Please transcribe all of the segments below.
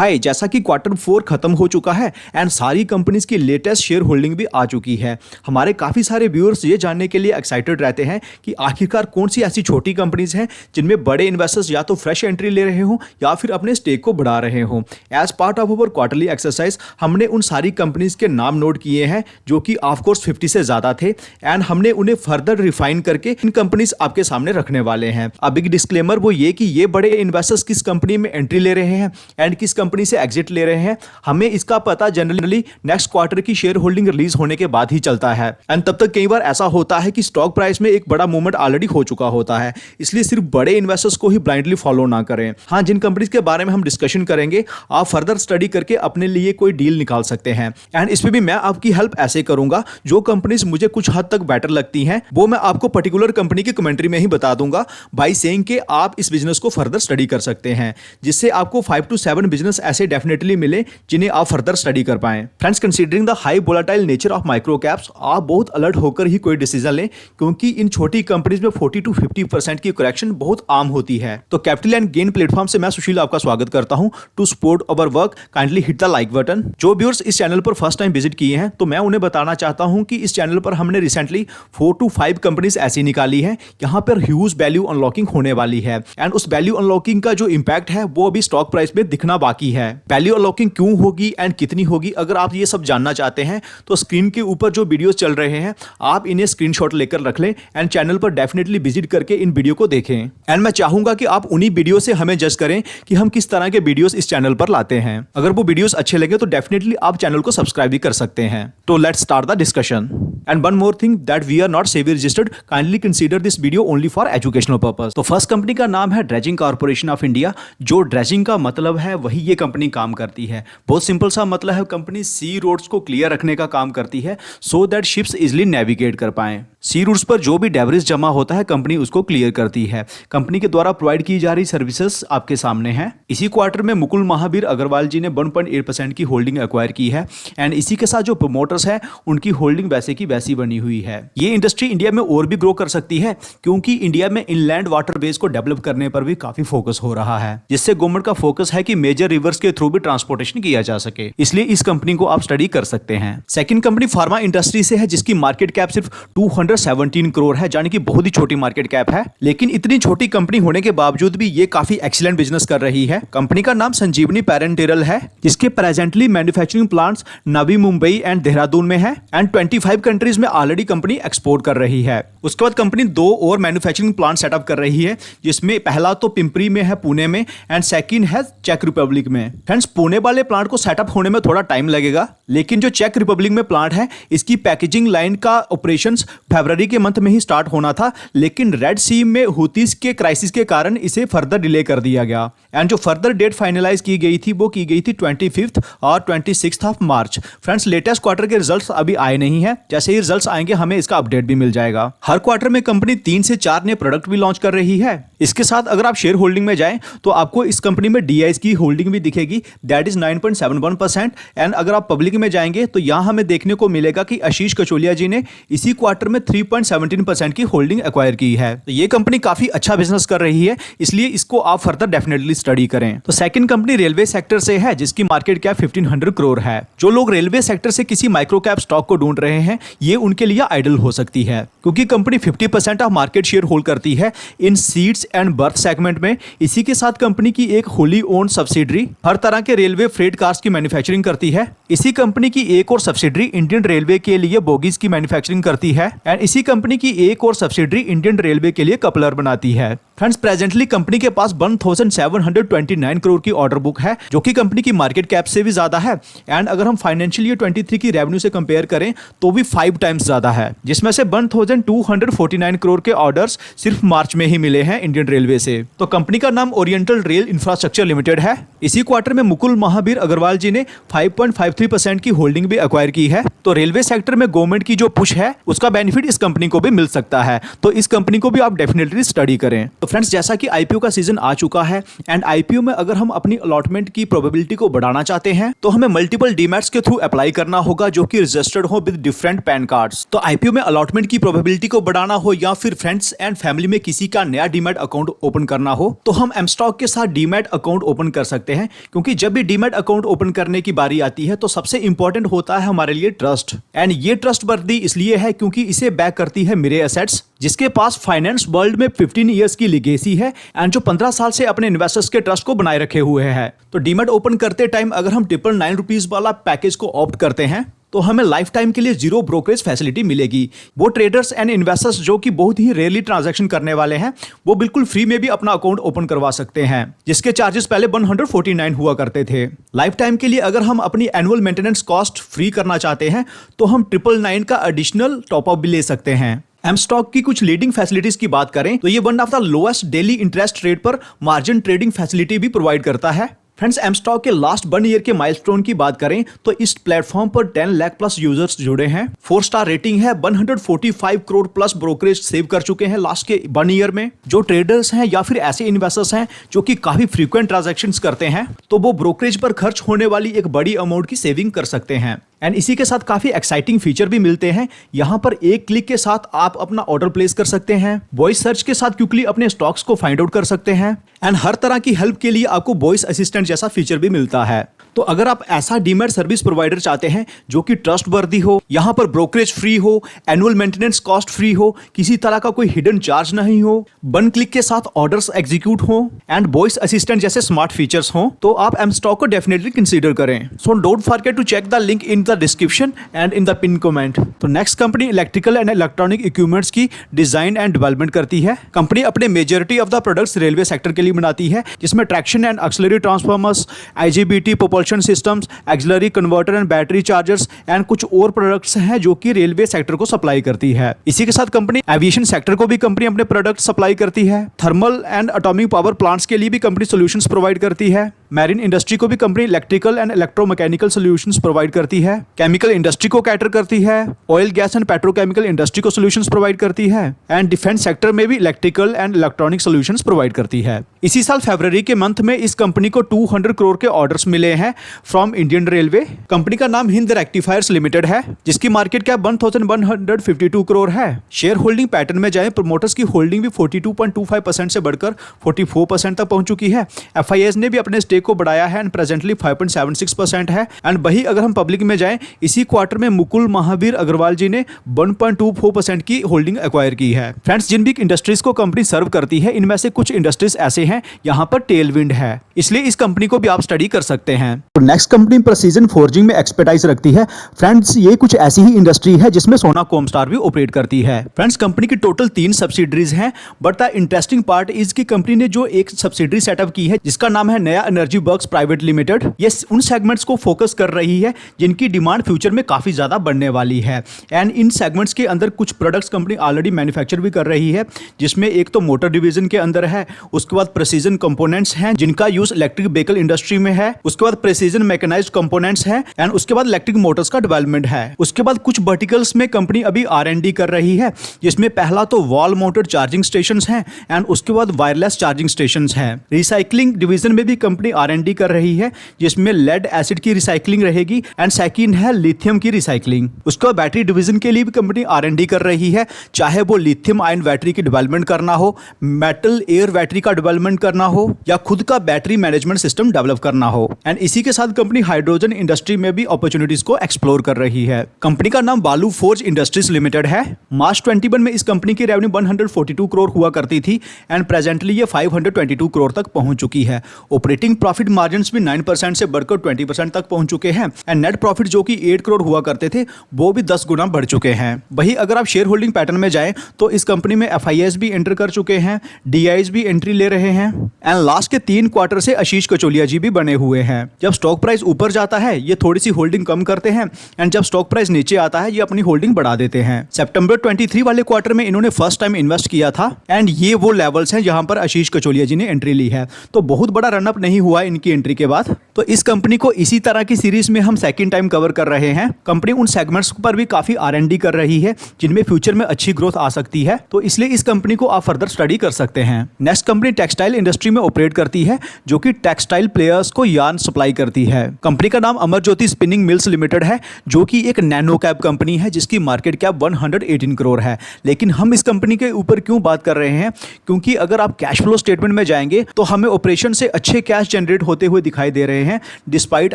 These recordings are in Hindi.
हाय, जैसा कि क्वार्टर 4 खत्म हो चुका है एंड सारी कंपनीज की लेटेस्ट शेयर होल्डिंग भी आ चुकी है। हमारे काफ़ी सारे व्यूअर्स ये जानने के लिए एक्साइटेड रहते हैं कि आखिरकार कौन सी ऐसी छोटी कंपनीज हैं जिनमें बड़े इन्वेस्टर्स या तो फ्रेश एंट्री ले रहे हों या फिर अपने स्टेक को बढ़ा रहे हों। As part of our quarterly exercise हमने उन सारी कंपनीज के नाम नोट किए हैं जो कि ऑफकोर्स 50 से ज़्यादा थे एंड हमने उन्हें फर्दर रिफाइन करके इन कंपनीज आपके सामने रखने वाले हैं। अब बिग डिस्क्लेमर वो ये कि ये बड़े इन्वेस्टर्स किस कंपनी में एंट्री ले रहे हैं एंड किस कंपनी से एग्जिट ले रहे हैं, हमें इसका पता जनरली नेक्स्ट क्वार्टर की शेयर होल्डिंग रिलीज होने के बाद ही चलता है। एंड तब तक कई बार ऐसा होता है कि स्टॉक प्राइस में एक बड़ा मूवमेंट ऑलरेडी हो चुका होता है, इसलिए सिर्फ बड़े इन्वेस्टर्स को ही ब्लाइंडली फॉलो ना करें। हाँ, जिन कंपनीज के बारे में हम डिस्कशन करेंगे आप फर्दर स्टडी करके अपने लिए कोई डील निकाल सकते हैं एंड इसमें भी मैं आपकी हेल्प ऐसे करूंगा। जो कंपनीज मुझे कुछ हद तक बेटर लगती हैं वो मैं आपको पर्टिकुलर कंपनी की कमेंट्री में ही बता दूंगा बाय सेइंग कि आप इस बिजनेस को फर्दर स्टडी कर सकते हैं, जिससे आपको 5 to 7 बिजनेस ऐसे डेफिनेटली मिले जिन्हें आप फर्दर स्टडी कर पाएं। Friends, considering the high volatile nature of micro caps आप बहुत अलर्ट होकर ही कोई डिसीजन लें, क्योंकि इन छोटी कंपनीज में 40 to 50% की करेक्शन बहुत आम होती है। तो कैपिटल एंड गेन प्लेटफॉर्म से मैं सुशील आपका स्वागत करता हूं। To support our work kindly hit the like button. जो व्यूअर्स इस चैनल पर फर्स्ट टाइम विजिट किए हैं तो मैं उन्हें बताना चाहता हूं कि इस चैनल पर हमने रिसेंटली 4 to 5 कंपनीज ऐसी निकाली है यहां पर ह्यूज वैल्यू अनलॉकिंग होने वाली है एंड उस वैल्यू अनलॉकिंग का जो इंपैक्ट है वो अभी स्टॉक प्राइस में दिखना बाकी है। वैल्यू अनलॉकिंग क्यों होगी एंड कितनी होगी, अगर आप ये सब जानना चाहते हैं तो स्क्रीन के ऊपर जो वीडियोस चल रहे हैं आप इन्हें स्क्रीनशॉट लेकर रख लें एंड चैनल पर डेफिनेटली विजिट करके इन वीडियो को देखें। एंड मैं चाहूंगा कि आप उन्हीं वीडियो से हमें जज करें कि हम किस तरह के वीडियोस इस चैनल पर लाते हैं। अगर वो वीडियोस अच्छे लगे तो डेफिनेटली आप चैनल को सब्सक्राइब भी कर सकते हैं। तो let's start the discussion. And one more thing that we are not SEBI registered, kindly consider this video only for educational purpose. तो फर्स्ट कंपनी का नाम है ड्रेजिंग कॉर्पोरेशन ऑफ इंडिया। जो ड्रेजिंग का मतलब है वही ये कंपनी काम करती है। बहुत सिंपल सा मतलब है, कंपनी सी रोड्स को क्लियर रखने का काम करती है so that ships easily navigate कर पाएं। सी रूट्स पर जो भी डेब्रिस जमा होता है कंपनी उसको क्लियर करती है। कंपनी के द्वारा प्रोवाइड की जा रही सर्विसेज आपके सामने हैं। इसी क्वार्टर में मुकुल महावीर अग्रवाल जी ने 1.8% की होल्डिंग एक्वायर की है एंड इसी के साथ जो प्रोमोटर्स हैं उनकी होल्डिंग वैसे की वैसी बनी हुई है। ये इंडस्ट्री इंडिया में और भी ग्रो कर सकती है क्योंकि इंडिया में इनलैंड वाटर बेस को डेवलप करने पर भी काफी फोकस हो रहा है, जिससे गवर्नमेंट का फोकस है कि मेजर रिवर्स के थ्रू भी ट्रांसपोर्टेशन किया जा सके। इसलिए इस कंपनी को आप स्टडी कर सकते हैं। सेकंड कंपनी फार्मा इंडस्ट्री से है जिसकी मार्केट कैप सिर्फ 217 करोड़ है, यानी कि बहुत ही छोटी मार्केट कैप है, लेकिन इतनी छोटी कंपनी होने के बावजूद भी ये काफी एक्सीलेंट बिजनेस कर रही है। कंपनी का नाम संजीवनी पैरेंटेरल है, जिसके presently manufacturing plants Navi Mumbai and Dehradun में है एंड 25 कंट्रीज में ऑलरेडी कंपनी एक्सपोर्ट कर रही है। उसके बाद कंपनी 2 और मैन्युफैक्चरिंग प्लांट सेटअप कर रही है, जिसमें पहला तो पिंपरी में है पुणे में एंड सेकंड है चेक रिपब्लिक में। फ्रेंड्स, पुणे वाले प्लांट को सेटअप होने में थोड़ा टाइम लगेगा, लेकिन जो चेक रिपब्लिक में प्लांट है इसकी पैकेजिंग लाइन का ऑपरेशंस फरवरी के मंथ में ही स्टार्ट होना था, लेकिन रेड सी में हुतीज के क्राइसिस के कारण इसे फर्दर डिले कर दिया गया एंड जो फर्दर डेट फाइनलाइज की गई थी वो की गई थी 25 और 26 of March. Friends, latest quarter के रिजल्ट्स अभी आए नहीं है, जैसे ही रिजल्ट्स आएंगे हमें इसका अपडेट भी मिल जाएगा। हर क्वार्टर में कंपनी 3 से 4 नए प्रोडक्ट भी लॉन्च कर रही है। इसके साथ अगर आप शेयर होल्डिंग में जाएं तो आपको इस कंपनी में डीआईएस की होल्डिंग भी दिखेगी, दैट इज 9.71%। एंड अगर आप पब्लिक में जाएंगे तो यहां हमें देखने को मिलेगा कि आशीष कचोलिया जी ने इसी क्वार्टर में 3.17% की होल्डिंग एक्वायर की है। तो ये कंपनी काफी अच्छा बिजनेस कर रही है, इसलिए इसको आप फर्दर डेफिनेटली स्टडी करें। तो सेकंड कंपनी रेलवे सेक्टर से है जिसकी मार्केट कैप 1500 करोड़ है। जो लोग रेलवे सेक्टर से किसी माइक्रो कैप स्टॉक को ढूंढ रहे हैं ये उनके लिए आइडल हो सकती है, क्योंकि company 50% of market share hold करती है इन सीट्स एंड बर्थ सेगमेंट में। इसी के साथ कंपनी की एक होली ओन सब्सिडरी हर तरह के रेलवे फ्रेट कार्स की मैन्युफैक्चरिंग करती है। इसी कंपनी की एक और सब्सिडरी इंडियन रेलवे के लिए बोगीज की मैन्युफैक्चरिंग करती है एंड इसी कंपनी की एक और सब्सिडरी इंडियन रेलवे के लिए कपलर बनाती है। फ्रेंड्स, प्रेजेंटली कंपनी के पास 1729 करोड़ की ऑर्डर बुक है, जो कि कंपनी की मार्केट कैप से भी ज्यादा है एंड अगर हम फाइनेंशियल ईयर 23 की रेवेन्यू से कंपेयर करें तो भी 5 टाइम्स ज्यादा है, जिसमें से 1249 करोड़ के ऑर्डर्स सिर्फ मार्च में ही मिले हैं इंडियन रेलवे से। तो कंपनी का नाम ओरिएंटल रेल इंफ्रास्ट्रक्चर लिमिटेड है। इसी क्वार्टर में मुकुल महावीर अग्रवाल जी ने 5.53 3% की होल्डिंग भी एक्वायर की है। तो रेलवे सेक्टर में गवर्नमेंट की जो पुश है उसका बेनिफिट इस कंपनी को भी मिल सकता है, तो इस कंपनी को भी आप डेफिनेटली स्टडी करें। तो फ्रेंड्स, जैसा कि आईपीओ का सीजन आ चुका है एंड आईपीओ में अगर हम अपनी अलॉटमेंट की प्रोबेबिलिटी को बढ़ाना चाहते हैं तो हमें मल्टीपल डीमैट्स के थ्रू अप्लाई करना होगा जो कि रजिस्टर्ड हो विद डिफरेंट पैन कार्ड्स। तो आईपीओ में अलॉटमेंट की प्रोबेबिलिटी को बढ़ाना हो या फिर फ्रेंड्स एंड फैमिली में किसी का नया डीमैट अकाउंट ओपन करना हो तो हम एमस्टॉक के साथ डीमैट अकाउंट ओपन कर सकते हैं, क्योंकि जब भी डीमैट अकाउंट ओपन करने की बारी आती है तो सबसे इंपॉर्टेंट होता है हमारे लिए ट्रस्ट। एंड ये ट्रस्ट वर्दी इसलिए है क्योंकि इसे बैक करती है मेरे एसेट्स, जिसके पास फाइनेंस वर्ल्ड में 15 इयर्स की लीगेसी है एंड जो 15 साल से अपने इन्वेस्टर्स के ट्रस्ट को बनाए रखे हुए हैं। तो डीमैट ओपन करते टाइम अगर हम 999 रुपीज वाला पैकेज को ऑप्ट करते हैं तो हमें लाइफ टाइम के लिए 0 ब्रोकरेज फैसिलिटी मिलेगी। वो ट्रेडर्स एंड इन्वेस्टर्स जो कि बहुत ही रेयरली ट्रांजैक्शन करने वाले हैं वो बिल्कुल फ्री में भी अपना अकाउंट ओपन करवा सकते हैं, जिसके चार्जेस पहले 149 हुआ करते थे। लाइफ टाइम के लिए अगर हम अपनी एनुअल मेंटेनेंस कॉस्ट फ्री करना चाहते हैं तो हम 999 का एडिशनल टॉपअप भी ले सकते हैं। एमस्टॉक की कुछ लीडिंग फैसिलिटीज की बात करें तो ये one of the lowest daily interest rate पर मार्जिन ट्रेडिंग फैसिलिटी भी प्रोवाइड करता है। फ्रेंड्स, एमस्टॉक के लास्ट 1 ईयर के माइलस्टोन की बात करें तो इस प्लेटफॉर्म पर 10 लाख प्लस यूजर्स जुड़े हैं, 4 स्टार रेटिंग है, 145 करोड़ प्लस ब्रोकरेज सेव कर चुके हैं लास्ट के 1 ईयर में। जो ट्रेडर्स हैं या फिर ऐसे इन्वेस्टर्स हैं जो कि काफी फ्रीक्वेंट ट्रांजैक्शंस करते हैं तो वो ब्रोकरेज पर खर्च होने वाली एक बड़ी अमाउंट की सेविंग कर सकते हैं। एंड इसी के साथ काफी एक्साइटिंग फीचर भी मिलते हैं। यहाँ पर एक क्लिक के साथ आप अपना ऑर्डर प्लेस कर सकते हैं, वॉइस सर्च के साथ क्विकली अपने स्टॉक्स को फाइंड आउट कर सकते हैं एंड हर तरह की हेल्प के लिए आपको वॉइस असिस्टेंट जैसा फीचर भी मिलता है। तो अगर आप ऐसा डीमैट सर्विस प्रोवाइडर चाहते हैं जो कि ट्रस्ट वर्दी हो, यहाँ पर ब्रोकरेज फ्री हो, एनुअल मेंटेनेंस कॉस्ट फ्री हो, किसी तरह का कोई हिडन चार्ज नहीं हो, 1 क्लिक के साथ ऑर्डर्स एग्जीक्यूट हो एंड वॉइस असिस्टेंट जैसे स्मार्ट फीचर्स हो, तो आप एमस्टॉक को डेफिनेटली कंसीडर करें। So don't forget to check the link in the description and in the pin comment. तो next company electrical and electronic equipments की डिजाइन एंड डेवलपमेंट करती है। कंपनी अपने majority of the products railway sector के लिए बनाती है, जिसमें traction and auxiliary transformers, IGBT propulsion systems, axillary converter and battery chargers and कुछ और प्रोडक्ट्स हैं जो कि रेलवे सेक्टर को सप्लाई करती है। इसी के साथ कंपनी एविएशन सेक्टर को भी कंपनी अपने प्रोडक्ट सप्लाई करती है। Thermal and atomic power plants के लिए भी कंपनी सॉल्यूशंस प्रोवाइड करती है। मैरीन इंडस्ट्री को भी company electrical and electromechanical solutions provide करती है। केमिकल इंडस्ट्री को कैटर करती है। Oil gas and petrochemical industry को सॉल्यूशंस प्रोवाइड करती है एंड डिफेंस सेक्टर में भी electrical and electronic solutions provide करती है। इसी साल फरवरी के मंथ में इस कंपनी को 200 करोड़ के ऑर्डर्स मिले हैं फ्रॉम इंडियन रेलवे। कंपनी का नाम हिंद रेक्टिफायर्स लिमिटेड है, जिसकी मार्केट कैप 1152 करोड़ है। शेयर होल्डिंग पैटर्न में जाए, प्रोमोटर्स की होल्डिंग भी 42.25% से बढ़कर 44% तक पहुंच चुकी है। एफआईएस ने भी अपने स्टेक को बढ़ाया है एंड प्रेजेंटली 5.76% है। एंड वही अगर हम पब्लिक में जाएं, इसी क्वार्टर में मुकुल महावीर अग्रवाल जी ने 1.24% की होल्डिंग एक्वायर की है। फ्रेंड्स, जिन भी इंडस्ट्रीज को कंपनी सर्व करती है इनमें से कुछ इंडस्ट्रीज ऐसे हैं यहाँ पर टेलविंड है, इसलिए इस कंपनी को भी आप स्टडी कर सकते हैं। तो नेक्स्ट कंपनी प्रिसीजन फोर्जिंग में एक्सपर्टाइज रखती है। फ्रेंड्स, ये कुछ ऐसी ही इंडस्ट्री है जिसमें सोना कोमस्टार भी ऑपरेट करती है। फ्रेंड्स, कंपनी की टोटल 3 सब्सिडरीज हैं, but the interesting part is की कंपनी ने जो एक सब्सिडरी सेटअप की है जिसका नाम है नया एनर्जी वर्क्स प्राइवेट लिमिटेड। ये उन सेगमेंट्स को फोकस कर रही है जिनकी डिमांड फ्यूचर में काफी ज्यादा बढ़ने वाली है एंड इन सेगमेंट्स के अंदर कुछ प्रोडक्ट्स कंपनी ऑलरेडी मैन्युफैक्चर भी कर रही है, जिसमें एक तो मोटर डिवीजन के अंदर है, उसके बाद प्रिसीजन कंपोनेंट्स हैं जिनका यूज इलेक्ट्रिक व्हीकल इंडस्ट्री में है, उसके बाद प्रिसीजन मैकेनाइज्ड कंपोनेंट्स हैं एंड उसके बाद इलेक्ट्रिक मोटर्स का डेवलपमेंट है। उसके बाद कुछ वर्टिकल्स में कंपनी अभी R&D कर रही है, जिसमें पहला तो वॉल माउंटेड चार्जिंग स्टेशंस हैं एंड उसके बाद वायरलेस चार्जिंग स्टेशंस हैं। रिसाइकलिंग डिवीजन में भी कंपनी R&D कर रही है, जिसमें लेड एसिड की रिसाइकलिंग रहेगी एंड सेकंड है लिथियम की रिसाइकलिंग। उसके बाद बैटरी डिवीजन के लिए भी कंपनी R&D कर रही है, चाहे वो लिथियम आयन बैटरी की डेवलपमेंट करना हो, मेटल एयर बैटरी का डेवलपमेंट करना हो या खुद का बैटरी मैनेजमेंट सिस्टम डेवलप करना हो। एंड इसी के साथ कंपनी हाइड्रोजन इंडस्ट्री में भी अपॉर्चुनिटीज को एक्सप्लोर कर रही है। कंपनी का नाम बालू फोर्ज इंडस्ट्रीज लिमिटेड है। मार्च 21 में इस कंपनी की रेवेन्यू 142 करोड़ हुआ करती थी एंड प्रेजेंटली ये 522 करोड़ तक पहुंच चुकी है। ऑपरेटिंग प्रॉफिट मार्जिन भी 9% से बढ़कर 20% तक पहुंच चुके हैं एंड नेट प्रॉफिट जो कि 8 करोड़ हुआ करते थे वो भी 10 गुना बढ़ चुके हैं। वही अगर आप शेयर होल्डिंग पैटर्न में जाएं तो इस कंपनी में एफआईएस भी एंटर कर चुके हैं, डीआईएस भी एंट्री ले रहे हैं एंड लास्ट के 3 क्वार्टर से आशीष कचोलिया जी भी बने हुए हैं। जब स्टॉक प्राइस ऊपर जाता है ये थोड़ी सी होल्डिंग कम करते हैं एंड जब स्टॉक प्राइस नीचे आता है ये अपनी होल्डिंग बढ़ा देते हैं। सितंबर 23 वाले क्वार्टर में इन्होंने फर्स्ट टाइम इन्वेस्ट किया था एंड ये वो लेवल्स हैं जहां पर आशीष कचोलिया जी ने एंट्री ली है। तो बहुत बड़ा रनअप नहीं हुआ इनकी एंट्री के बाद। तो इस कंपनी को इसी तरह की सीरीज में हम सेकंड टाइम कवर कर रहे हैं। कंपनी उन सेगमेंट्स पर भी काफी R&D कर रही है जिनमें फ्यूचर में अच्छी ग्रोथ आ सकती है, तो इसलिए इस कंपनी को आप फर्दर स्टडी कर सकते हैं। नेक्स्ट कंपनी टेक्सटाइल इंडस्ट्री में ऑपरेट करती है, जो कि टेक्सटाइल प्लेयर्स को यार्न सप्लाई करती है। कंपनी का नाम Amar Jyoti spinning mills limited है, जो कि एक नैनो कैप कंपनी है जिसकी मार्केट कैप 118 करोड़ है। लेकिन हम इस कंपनी के ऊपर क्यों बात कर रहे हैं, क्योंकि अगर आप कैश फ्लो स्टेटमेंट में जाएंगे तो हमें ऑपरेशन से अच्छे कैश जनरेट होते हुए दिखाई दे रहे हैं despite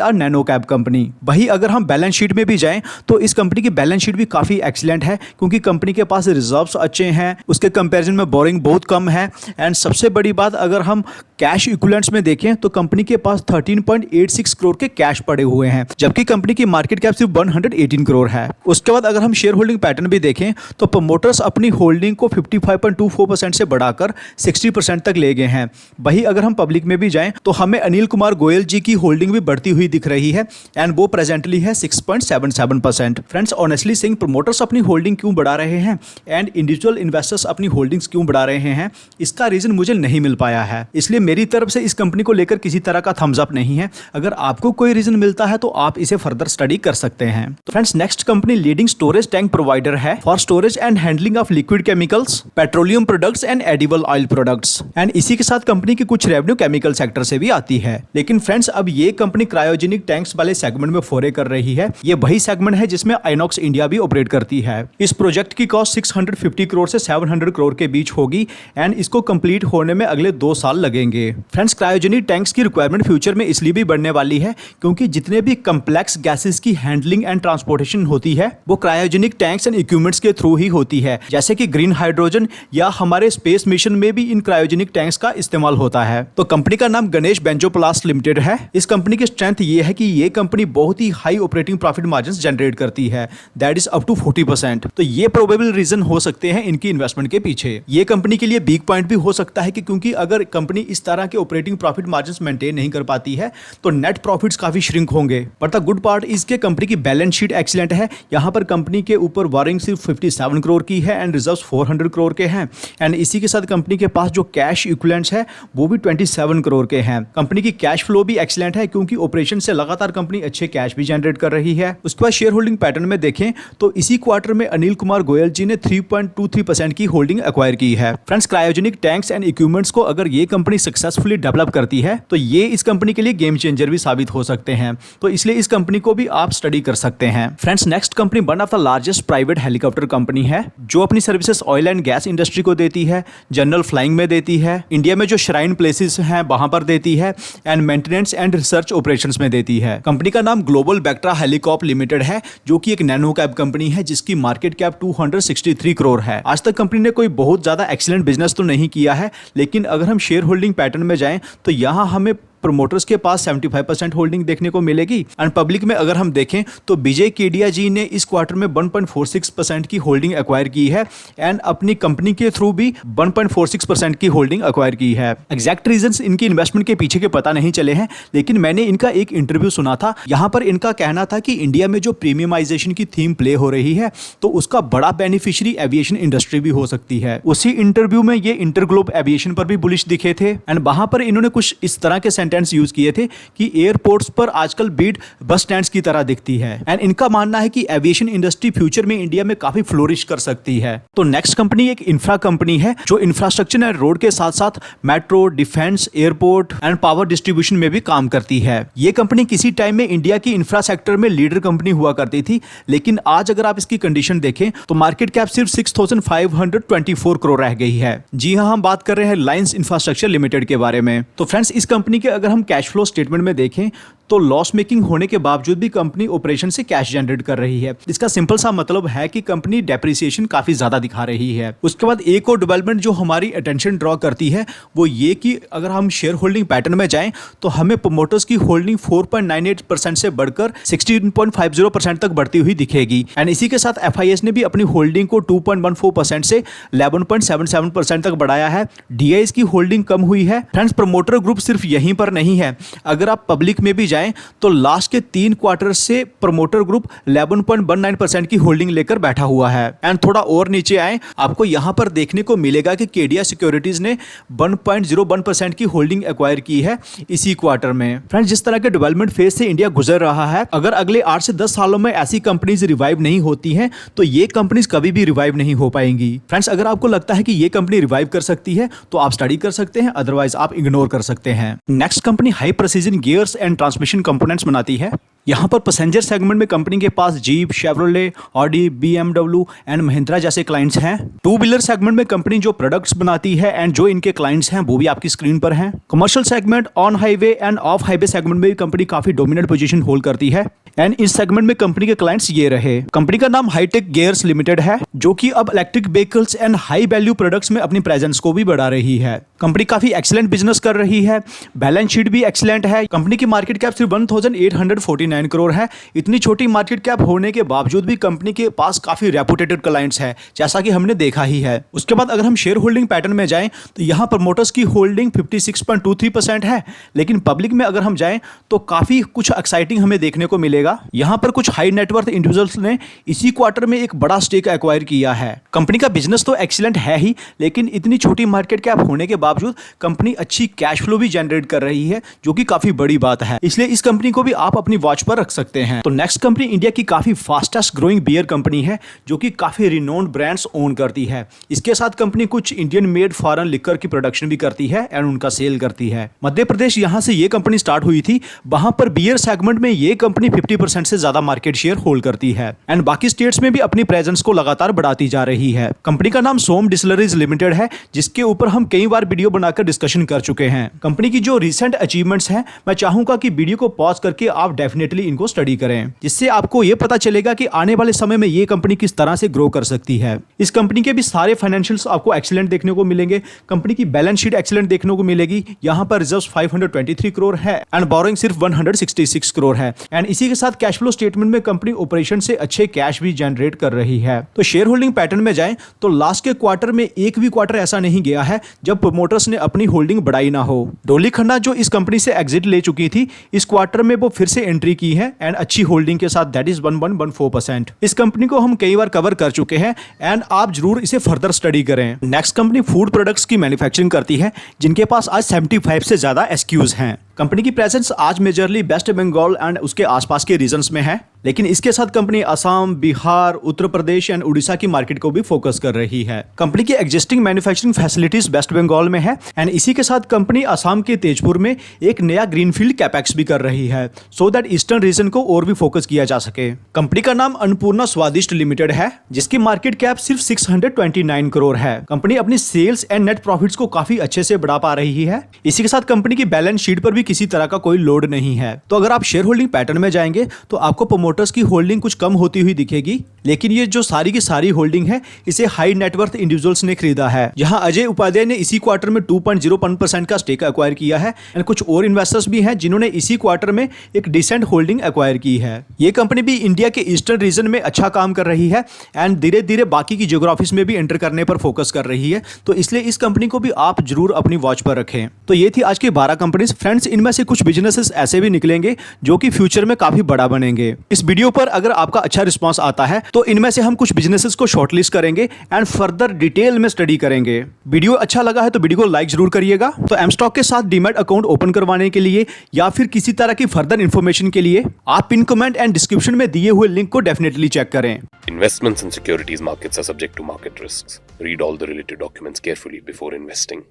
are nano cap company. वही अगर हम बैलेंस शीट में भी जाएं तो इस कंपनी की बैलेंस शीट भी काफी एक्सीलेंट है, क्योंकि कंपनी के पास रिजर्व्स अच्छे हैं, उसके कंपैरिजन में बोरिंग बहुत कम है। एंड सबसे बड़ी बात, अगर हम कैश इक्विवेलेंट्स में देखें तो कंपनी के पास 13.86 करोड़ के कैश पड़े हुए हैं, जबकि कंपनी की मार्केट कैप सिर्फ 118 करोड़ है। उसके बाद अगर हम शेयर होल्डिंग पैटर्न भी देखें तो प्रमोटर्स अपनी होल्डिंग को 55.24% से बढ़ाकर 60% तक ले गए हैं। वही अगर हम पब्लिक में भी जाएं तो हमें अनिल कुमार गोयल जी की होल्डिंग भी बढ़ती हुई दिख रही है, एंड वो प्रेजेंटली है 6.77%। फ्रेंड्स, ऑनेस्टली सेइंग, प्रमोटर्स अपनी होल्डिंग क्यों बढ़ा रहे हैं एंड इंडिविजुअल इन्वेस्टर्स अपनी होल्डिंग्स क्यों बढ़ा रहे हैं, इसका रीजन मुझे नहीं मिल पाया है। इसलिए मेरी तरफ से इस कंपनी को लेकर किसी तरह का थम्स अप नहीं है। अगर आपको कोई रीजन मिलता है तो आप इसे फर्दर स्टडी कर सकते हैं। तो friends, next company leading storage tank provider है for storage and handling of liquid chemicals, petroleum products and edible oil products. And इसी के साथ कंपनी की कुछ रेवेन्यू केमिकल सेक्टर से भी आती है। लेकिन फ्रेंड्स, अब ये कंपनी क्रायोजेनिक टैंक्स वाले सेगमेंट में फोरे कर रही है। ये वही सेगमेंट है जिसमें आइनॉक्स इंडिया भी ऑपरेट करती है। इस प्रोजेक्ट की कॉस्ट 650 करोड़ से 700 करोड़ के बीच होगी, एंड इसको कंप्लीट होने में अगले 2 साल लगेंगे। फ्रेंड्स, क्रायोजेनिक टैंक्स की रिक्वायरमेंट फ्यूचर में इसलिए भी बढ़ने वाली है क्योंकि जितने भी कम्प्लेक्स गैसेस की हैंडलिंग एंड ट्रांसपोर्टेशन होती है वो क्रायोजेनिक टैंक्स एंड इक्विपमेंट्स के थ्रू ही होती है, जैसे कि ग्रीन हाइड्रोजन या हमारे स्पेस मिशन में भी इन क्रायोजेनिक टैंक्स का इस्तेमाल होता है। तो कंपनी का नाम गणेश बेंजोप्लास्ट लिमिटेड है। इस कंपनी की स्ट्रेंथ ये है कि ये कंपनी बहुत ही high operating profit margin generate करती है, दैट इज अप टू 40%। तो ये प्रोबेबल रीजन हो सकते हैं इनकी इन्वेस्टमेंट के पीछे। ये कंपनी के लिए बिग पॉइंट भी हो सकता है कि क्योंकि अगर कंपनी इस तरह के ऑपरेटिंग प्रॉफिट मार्जिन मेंटेन नहीं कर पाती है तो नेट प्रॉफिट्स काफी श्रिंक होंगे। बट द गुड पार्ट इसके कंपनी की बैलेंस शीट एक्सीलेंट है। यहाँ पर कंपनी के ऊपर बोरिंग सिर्फ 57 करोड़ की है एंड रिजर्व्स 400 करोड़ के हैं। एंड इसी के साथ कंपनी के पास जो कैश इक्विवेलेंट्स है वो भी 27 करोड़ के हैं। कंपनी की कैश फ्लो भी एक्सीलेंट है क्योंकि ऑपरेशन से लगातार कंपनी अच्छे कैश भी जनरेट कर रही है। उसके बाद शेयर होल्डिंग पैटर्न में देखें तो इसी क्वार्टर में अनिल कुमार गोयल जी ने 3.23% की होल्डिंग एक्वायर की है। Friends, cryogenic tanks and equipments को अगर ये कंपनी सक्सेसफुली डेवलप करती है तो ये इस कंपनी के लिए गेम चेंजर भी साबित हो सकते हैं। तो इसलिए इस कंपनी को भी आप स्टडी कर सकते हैं। Friends, next company one of the largest private helicopter company है जो अपनी services oil and gas industry को देती है, जनरल फ्लाइंग में देती है, इंडिया में जो श्राइन प्लेसेस हैं वहां पर देती है, and maintenance and research operations में देती है। कंपनी का नाम ग्लोबल बैक्ट्रा हेलीकॉप लिमिटेड है, जो कि एक नैनो कैप कंपनी है जिसकी मार्केट कैप 263 करोड़ है। आज तक कंपनी ने कोई बहुत ज्यादा एक्सीलेंट बिजनेस तो नहीं किया है, लेकिन अगर हम शेयर होल्डिंग पैटर्न में जाएं तो यहां हमें प्रमोटर्स के पास 75% होल्डिंग देखने को मिलेगी। एंड पब्लिक में अगर हम देखें तो विजय केडिया जी ने इस क्वार्टर में 1.46% की होल्डिंग एक्वायर की है, एंड अपनी कंपनी के थ्रू भी 1.46% की होल्डिंग एक्वायर की है। एग्जैक्ट रीजंस इनकी इन्वेस्टमेंट के पीछे के पता नहीं चले हैं, लेकिन मैंने इनका एक इंटरव्यू सुना था। यहां पर इनका कहना था कि इंडिया में जो प्रीमियमाइजेशन की थीम प्ले हो रही है तो उसका बड़ा बेनिफिशियरी एविएशन इंडस्ट्री भी हो सकती है। उसी इंटरव्यू में ये इंटरग्लोब एविएशन पर भी बुलिश दिखे थे, एंड वहां पर इन्होंने कुछ इस तरह के सेंटेंस यूज किए थे कि एयरपोर्ट्स पर आजकल भीड़ बस स्टैंड्स की तरह दिखती है। एंड इनका मानना है कि एविएशन इंडस्ट्री फ्यूचर में इंडिया में काफी फ्लोरिश कर सकती है। तो नेक्स्ट कंपनी एक इंफ्रा कंपनी है जो इंफ्रास्ट्रक्चर एंड रोड के साथ साथ metro, defence, airport and power distribution में भी काम करती है। ये कंपनी किसी टाइम में इंडिया की इंफ्रा सेक्टर में लीडर कंपनी हुआ करती थी, लेकिन आज अगर आप इसकी कंडीशन देखें तो मार्केट कैप सिर्फ 6,524 करोड़ रह गई है। जी हाँ, हम बात कर रहे हैं रिलायंस इंफ्रास्ट्रक्चर लिमिटेड के बारे में। तो फ्रेंड्स, इस कंपनी के अगर हम कैश फ्लो स्टेटमेंट में देखें तो लॉस मेकिंग होने के बावजूद भी कंपनी ऑपरेशन से कैश जनरेट कर रही है। इसका सिंपल सा मतलब है कि कंपनी डेप्रिसिएशन काफी ज्यादा दिखा रही है। उसके बाद एक और डेवलपमेंट जो हमारी अटेंशन ड्रॉ करती है वो ये कि अगर हम शेयर होल्डिंग पैटर्न में जाएं तो हमें प्रमोटर्स की होल्डिंग 4.98% से बढ़कर 16.50% तक बढ़ती हुई दिखेगी। एंड इसी के साथ FIS ने भी अपनी होल्डिंग को 2.14% से 11.77% तक बढ़ाया है। DIS की होल्डिंग कम हुई है। फ्रेंड्स, प्रमोटर ग्रुप सिर्फ यहीं पर नहीं है। अगर आप पब्लिक में भी जाएं तो लास्ट के 3 क्वार्टर से प्रमोटर ग्रुप 11.19% की होल्डिंग लेकर बैठा हुआ है। एंड थोड़ा और नीचे आए, आपको यहां पर देखने को मिलेगा कि केडिया सिक्योरिटीज ने 1.01% की होल्डिंग एक्वायर की है इसी क्वार्टर में। फ्रेंड्स, जिस तरह के डेवलपमेंट फेज से इंडिया गुजर रहा है, अगर अगले 8 से 10 सालों में ऐसी कंपनीज रिवाइव नहीं होती हैं तो ये कंपनीज कभी भी रिवाइव नहीं हो पाएंगी। फ्रेंड्स, अगर आपको लगता है कि ये कंपनी रिवाइव कर सकती है तो आप स्टडी कर सकते हैं, अदरवाइज आप इग्नोर कर सकते हैं। Next company high precision gears and transmission components बनाती है। यहाँ पर पैसेंजर सेगमेंट में कंपनी के पास Jeep, Chevrolet, Audi, BMW and Mahindra जैसे क्लाइंट्स हैं। टू व्हीलर सेगमेंट में कंपनी जो प्रोडक्ट्स बनाती है एंड जो इनके क्लाइंट्स हैं वो भी आपकी स्क्रीन पर हैं। Commercial segment, on highway end of highway segment में कंपनी काफी डोमिनेंट पोजीशन होल्ड करती है। एंड इस सेगमेंट में कंपनी के क्लाइंट्स ये रहे। कंपनी का नाम हाईटेक गियर्स लिमिटेड है, जो कि अब electric vehicles and high value products में अपनी प्रेजेंस को भी बढ़ा रही है। कंपनी काफी एक्सीलेंट बिजनेस कर रही है, बैलेंस शीट भी एक्सीलेंट है। कंपनी की मार्केट कैप सिर्फ 1849 करोड़ है। इतनी छोटी मार्केट कैप होने के बावजूद भी कंपनी के पास काफी रेपुटेटेड क्लाइंट्स है, जैसा कि हमने देखा ही है। उसके बाद अगर हम शेयर होल्डिंग पैटर्न में जाएं तो यहाँ प्रमोटर्स की होल्डिंग 56.23% है, लेकिन पब्लिक में अगर हम जाएं तो काफी कुछ एक्साइटिंग हमें देखने को मिलेगा। यहाँ पर कुछ हाई नेटवर्थ इंडिविजुअल्स ने इसी क्वार्टर में एक बड़ा स्टेक एक्वायर किया है। कंपनी का बिजनेस तो एक्सीलेंट है ही, लेकिन इतनी छोटी मार्केट कैप होने के बावजूद कंपनी अच्छी कैश फ्लो भी जनरेट कर रही है, जो कि काफी बड़ी बात है। इसलिए इस कंपनी को भी आप अपनी वॉच पर रख सकते हैं। तो नेक्स्ट कंपनी इंडिया की काफी फास्टेस्ट ग्रोइंग बियर कंपनी है, जो कि काफी रिनोन्ड ब्रांड्स ओन करती है। इसके साथ कंपनी कुछ इंडियन मेड फॉरेन लिकर की प्रोडक्शन भी करती है एंड उनका सेल करती है। मध्य प्रदेश यहां से ये कंपनी स्टार्ट हुई थी। वहां पर बियर सेगमेंट में ये कंपनी 50% से ज्यादा मार्केट शेयर होल्ड करती है एंड बाकी स्टेट्स में भी अपनी प्रेजेंस को लगातार बढ़ाती जा रही है। कंपनी का नाम सोम डिस्टिलरीज लिमिटेड है, जिसके ऊपर हम कई बार वीडियो बनाकर डिस्कशन कर चुके हैं। कंपनी की जो रिसेंट अचीवमेंट्स हैं, मैं चाहूंगा कि वीडियो को पॉज करके आप डेफिनेटली इनको स्टडी करें, जिससे आपको यह पता चलेगा कि आने वाले समय में ये कंपनी किस तरह से ग्रो कर सकती है। इस कंपनी के भी सारे फाइनेंशियल्स आपको एक्सीलेंट देखने को मिलेंगे। कंपनी की बैलेंस शीट एक्सीलेंट देखने को मिलेगी। यहाँ पर रिजर्व्स 523 करोड़ है एंड बोरोइंग सिर्फ 166 करोड़ है। एंड इसी के साथ कैश फ्लो स्टेटमेंट में कंपनी ऑपरेशन से अच्छे कैश भी जनरेट कर रही है। तो शेयर होल्डिंग पैटर्न में जाएं तो लास्ट के क्वार्टर में एक भी क्वार्टर ऐसा नहीं गया है जब प्रमोटर्स ने अपनी होल्डिंग बढ़ाई ना हो। डोली खन्ना जो इस कंपनी से एग्जिट ले चुकी थी, इस क्वार्टर में वो फिर से एंट्री की है एंड अच्छी होल्डिंग के साथ, दैट इज 1.14%। इस कंपनी को हम कई बार कवर कर चुके हैं एंड आप जरूर इसे फर्दर स्टडी करें। नेक्स्ट कंपनी फूड प्रोडक्ट्स की मैन्युफैक्चरिंग करती है, जिनके पास आज 75 से ज्यादा एसक्यूज हैं। कंपनी की प्रेजेंस आज मेजरली वेस्ट बंगाल एंड उसके आसपास के रीजन्स में है, लेकिन इसके साथ कंपनी असम, बिहार, उत्तर प्रदेश एंड उड़ीसा की मार्केट को भी फोकस कर रही है। कंपनी की existing manufacturing facilities West Bengal में है एंड इसी के साथ कंपनी असम के तेजपुर में एक नया ग्रीनफील्ड कैपेक्स भी कर रही है, सो दैट ईस्टर्न रीजन को और भी फोकस किया जा सके। कंपनी का नाम अन्नपूर्णा स्वादिष्ट लिमिटेड है, जिसकी मार्केट कैप सिर्फ 629 करोड़ है। कंपनी अपनी सेल्स एंड नेट प्रॉफिट्स को काफी अच्छे से बढ़ा पा रही है। इसी के साथ कंपनी की बैलेंस शीट पर भी किसी तरह का कोई लोड नहीं है। तो अगर आप शेयर होल्डिंग पैटर्न में जाएंगे तो आपको प्रमोटर्स की होल्डिंग कुछ कम होती हुई दिखेगी, लेकिन ये जो सारी की सारी होल्डिंग है, इसे हाई नेटवर्थ इंडिविजुअल्स ने खरीदा है। जहां अजय उपाध्याय ने इसी क्वार्टर में 2.01% का स्टेक एक्वायर किया है एंड कुछ और इन्वेस्टर्स भी हैं जिन्होंने इसी क्वार्टर में एक डिसेंट होल्डिंग एक्वायर की है। ये कंपनी भी इंडिया के ईस्टर्न रीजन में अच्छा काम कर रही है एंड धीरे धीरे बाकी की ज्योग्राफीज में भी एंटर करने पर फोकस कर रही है। तो इसलिए इस कंपनी को भी आप जरूर अपनी वॉच पर रखें। तो ये थी आज की 12 कंपनीज। फ्रेंड्स, इनमें से कुछ बिजनेसेस ऐसे भी निकलेंगे जो कि फ्यूचर में काफी बड़ा बनेंगे। इस वीडियो पर अगर आपका अच्छा रिस्पांस आता है तो इनमें से हम कुछ बिजनेसेस को शॉर्टलिस्ट करेंगे एंड फर्दर डिटेल में स्टडी करेंगे। वीडियो अच्छा लगा है तो वीडियो को लाइक जरूर करिएगा। तो एम स्टॉक के साथ डीमैट अकाउंट ओपन करवाने के लिए या फिर किसी तरह की फर्दर इंफॉर्मेशन के लिए आप पिन कमेंट एंड डिस्क्रिप्शन में दिए हुए लिंक को डेफिनेटली चेक करें। Investments in securities markets are subject to market risks. Read all the related documents carefully before investing.